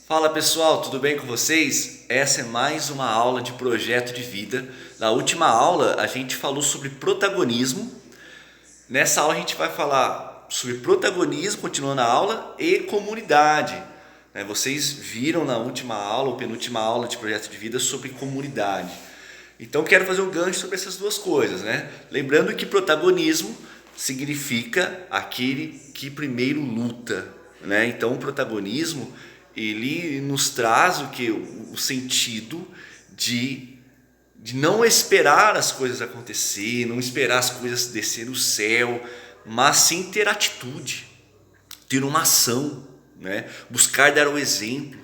Fala pessoal, tudo bem com vocês? Essa é mais uma aula de projeto de vida. Na última aula a gente falou sobre protagonismo. Nessa aula a gente vai falar sobre protagonismo, continuando a aula, e comunidade. Vocês viram na última aula, ou penúltima aula de projeto de vida, sobre comunidade. Então quero fazer um gancho sobre essas duas coisas, né? Lembrando que protagonismo significa aquele que primeiro luta, né? Então o protagonismo ele nos traz o sentido de não esperar as coisas acontecer, não esperar as coisas descer do céu, mas sim ter atitude, ter uma ação, né? Buscar dar o exemplo,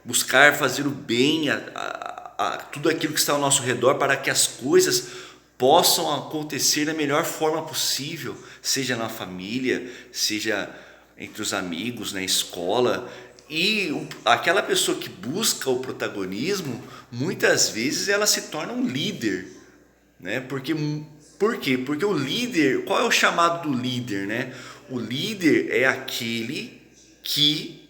buscar fazer o bem a tudo aquilo que está ao nosso redor para que as coisas possam acontecer da melhor forma possível, seja na família, seja entre os amigos, na escola. E aquela pessoa que busca o protagonismo, muitas vezes ela se torna um líder, né? Por quê? Porque o líder, qual é o chamado do líder, né? O líder é aquele que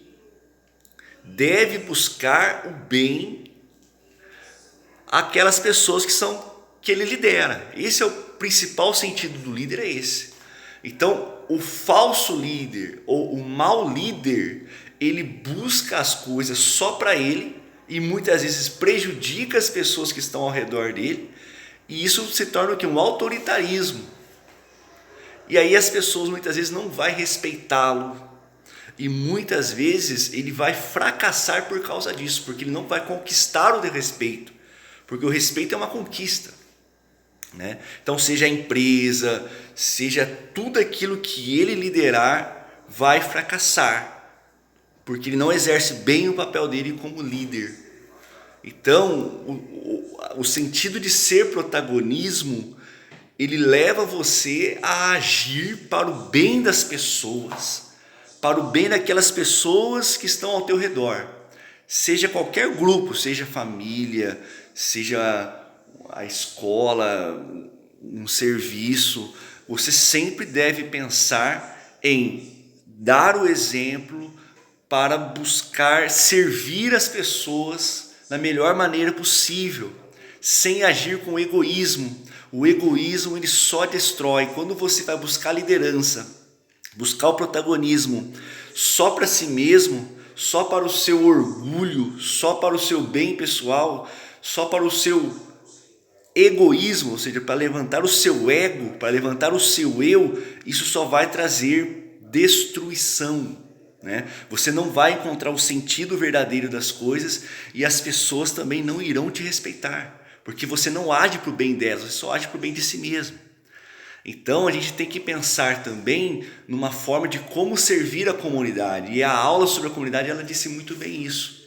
deve buscar o bem àquelas pessoas que ele lidera. Esse é o principal sentido do líder, é esse. Então, o falso líder ou o mau líder, ele busca as coisas só para ele e muitas vezes prejudica as pessoas que estão ao redor dele, e isso se torna o quê? Um autoritarismo. E aí as pessoas muitas vezes não vão respeitá-lo, e muitas vezes ele vai fracassar por causa disso, porque ele não vai conquistar o respeito, porque o respeito é uma conquista, né? Então seja a empresa, seja tudo aquilo que ele liderar, vai fracassar, porque ele não exerce bem o papel dele como líder. Então o sentido de ser protagonismo, ele leva você a agir para o bem das pessoas, para o bem daquelas pessoas que estão ao teu redor, seja qualquer grupo, seja família, seja a escola, um serviço. Você sempre deve pensar em dar o exemplo para buscar servir as pessoas da melhor maneira possível, sem agir com egoísmo. O egoísmo ele só destrói. Quando você vai buscar liderança, buscar o protagonismo só para si mesmo, só para o seu orgulho, só para o seu bem pessoal, só para o seu egoísmo, ou seja, para levantar o seu ego, para levantar o seu eu, isso só vai trazer destruição, né? Você não vai encontrar o sentido verdadeiro das coisas e as pessoas também não irão te respeitar, porque você não age para o bem delas, você só age para o bem de si mesmo. Então a gente tem que pensar também numa forma de como servir a comunidade, e a aula sobre a comunidade ela disse muito bem isso.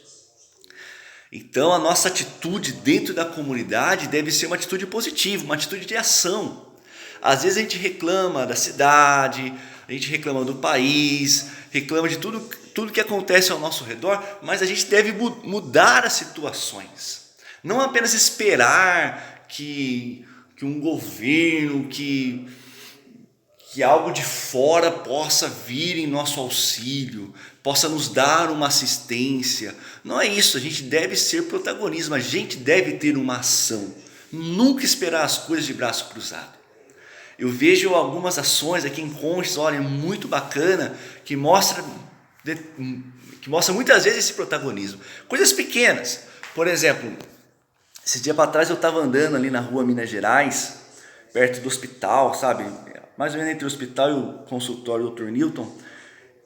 Então a nossa atitude dentro da comunidade deve ser uma atitude positiva, uma atitude de ação. Às vezes a gente reclama da cidade, a gente reclama do país, reclama de tudo que acontece ao nosso redor, mas a gente deve mudar as situações. Não apenas esperar que um governo, que algo de fora possa vir em nosso auxílio, possa nos dar uma assistência. Não é isso, a gente deve ser protagonismo, a gente deve ter uma ação, nunca esperar as coisas de braço cruzado. Eu vejo algumas ações aqui em Conchas, olha, muito bacana, que mostra muitas vezes esse protagonismo. Coisas pequenas, por exemplo, esse dia para trás eu estava andando ali na rua Minas Gerais, perto do hospital, sabe? Mais ou menos entre o hospital e o consultório do Dr. Newton,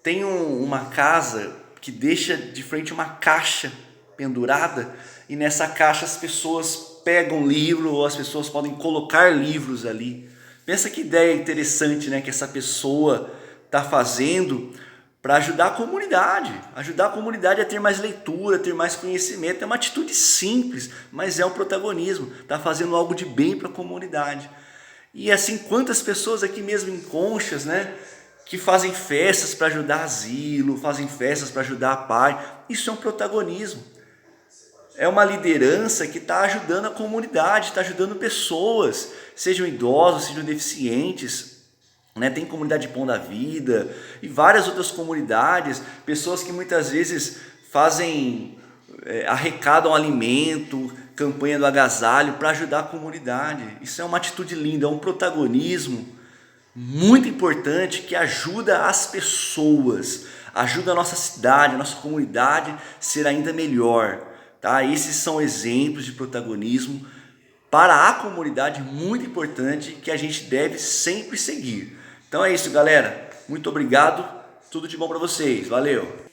tem uma casa que deixa de frente uma caixa pendurada, e nessa caixa as pessoas pegam livro, ou as pessoas podem colocar livros ali. Pensa que ideia interessante, né, que essa pessoa está fazendo para ajudar a comunidade a ter mais leitura, ter mais conhecimento. É uma atitude simples, mas é um protagonismo, está fazendo algo de bem para a comunidade. E assim, quantas pessoas aqui mesmo em Conchas, né, que fazem festas para ajudar asilo, fazem festas para ajudar a pai. Isso é um protagonismo. É uma liderança que está ajudando a comunidade, está ajudando pessoas, sejam idosos, sejam deficientes. né? Tem comunidade Pão da Vida e várias outras comunidades, pessoas que muitas vezes fazem, arrecadam alimento, campanha do agasalho para ajudar a comunidade. Isso é uma atitude linda, é um protagonismo muito importante que ajuda as pessoas, ajuda a nossa cidade, a nossa comunidade a ser ainda melhor. Tá? Esses são exemplos de protagonismo para a comunidade muito importante que a gente deve sempre seguir. Então é isso, galera. Muito obrigado. Tudo de bom para vocês. Valeu!